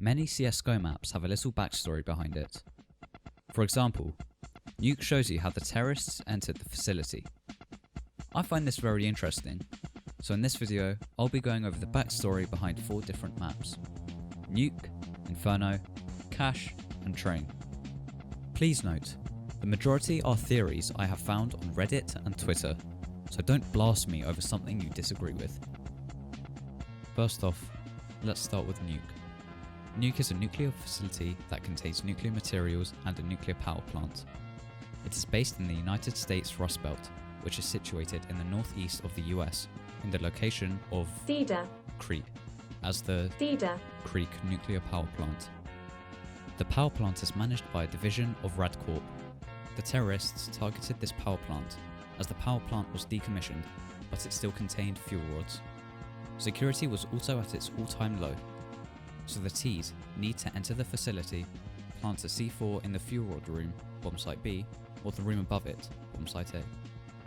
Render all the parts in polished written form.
Many CSGO maps have a little backstory behind it. For example, Nuke shows you how the terrorists entered the facility. I find this very interesting, so in this video I'll be going over the backstory behind 4 different maps: Nuke, Inferno, Cache and Train. Please note, the majority are theories I have found on Reddit and Twitter, so don't blast me over something you disagree with. First off, let's start with Nuke. Nuke is a nuclear facility that contains nuclear materials and a nuclear power plant. It is based in the United States Rust Belt, which is situated in the northeast of the US, in the location of Cedar Creek, as the Cedar Creek nuclear power plant. The power plant is managed by a division of Radcorp. The terrorists targeted this power plant, as the power plant was decommissioned, but it still contained fuel rods. Security was also at its all-time low, so the T's need to enter the facility, plant a C4 in the fuel rod room, bomb site B, or the room above it, bomb site A,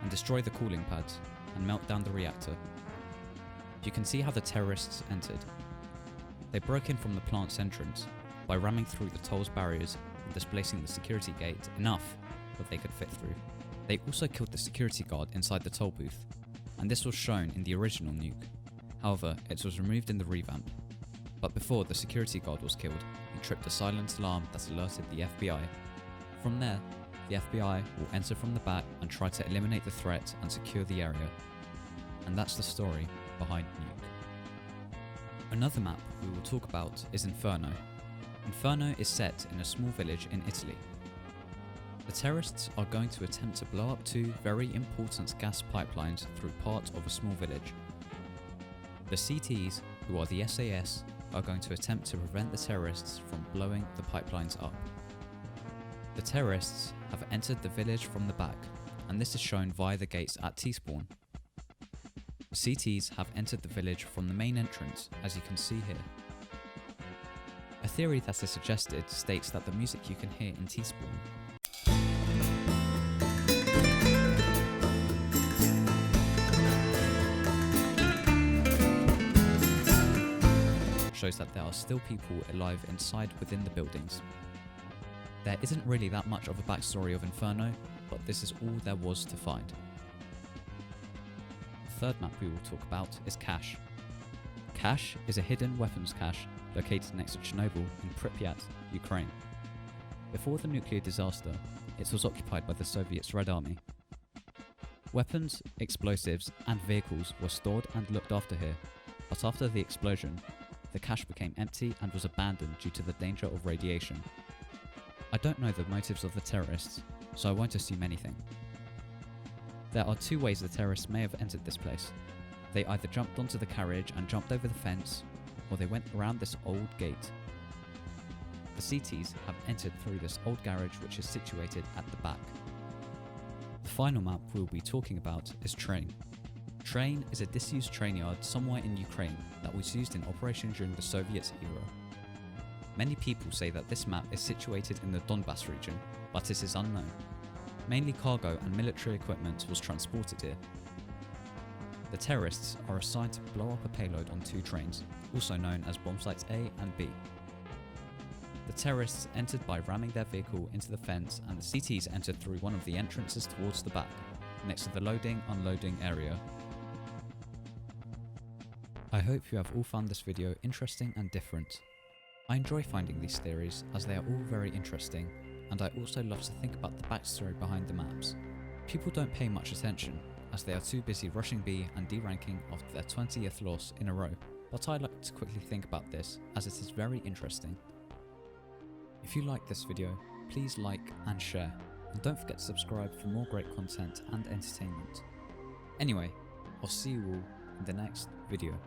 and destroy the cooling pads and melt down the reactor. You can see how the terrorists entered. They broke in from the plant's entrance by ramming through the toll's barriers and displacing the security gate enough that they could fit through. They also killed the security guard inside the toll booth, and this was shown in the original Nuke. However, it was removed in the revamp. But before the security guard was killed, he tripped a silent alarm that alerted the FBI. From there, the FBI will enter from the back and try to eliminate the threat and secure the area. And that's the story behind Nuke. Another map we will talk about is Inferno. Inferno is set in a small village in Italy. The terrorists are going to attempt to blow up 2 very important gas pipelines through part of a small village. The CTs, who are the SAS, are going to attempt to prevent the terrorists from blowing the pipelines up. The terrorists have entered the village from the back, and this is shown via the gates at T-spawn. The CTs have entered the village from the main entrance, as you can see here. A theory that is suggested states that the music you can hear in T-spawn shows that there are still people alive inside within the buildings. There isn't really that much of a backstory of Inferno, but this is all there was to find. The third map we will talk about is Cache. Cache is a hidden weapons cache located next to Chernobyl in Pripyat, Ukraine. Before the nuclear disaster, it was occupied by the Soviets' Red Army. Weapons, explosives and vehicles were stored and looked after here, but after the explosion, the cache became empty and was abandoned due to the danger of radiation. I don't know the motives of the terrorists, so I won't assume anything. There are 2 ways the terrorists may have entered this place. They either jumped onto the carriage and jumped over the fence, or they went around this old gate. The CTs have entered through this old garage which is situated at the back. The final map we'll be talking about is Train. Train is a disused train yard somewhere in Ukraine that was used in operation during the Soviet era. Many people say that this map is situated in the Donbass region, but it is unknown. Mainly cargo and military equipment was transported here. The terrorists are assigned to blow up a payload on 2 trains, also known as bomb sites A and B. The terrorists entered by ramming their vehicle into the fence, and the CTs entered through one of the entrances towards the back, next to the loading/unloading area. I hope you have all found this video interesting and different. I enjoy finding these theories as they are all very interesting, and I also love to think about the backstory behind the maps. People don't pay much attention as they are too busy rushing B and deranking after their 20th loss in a row, but I like to quickly think about this as it is very interesting. If you like this video, please like and share, and don't forget to subscribe for more great content and entertainment. Anyway, I'll see you all in the next video.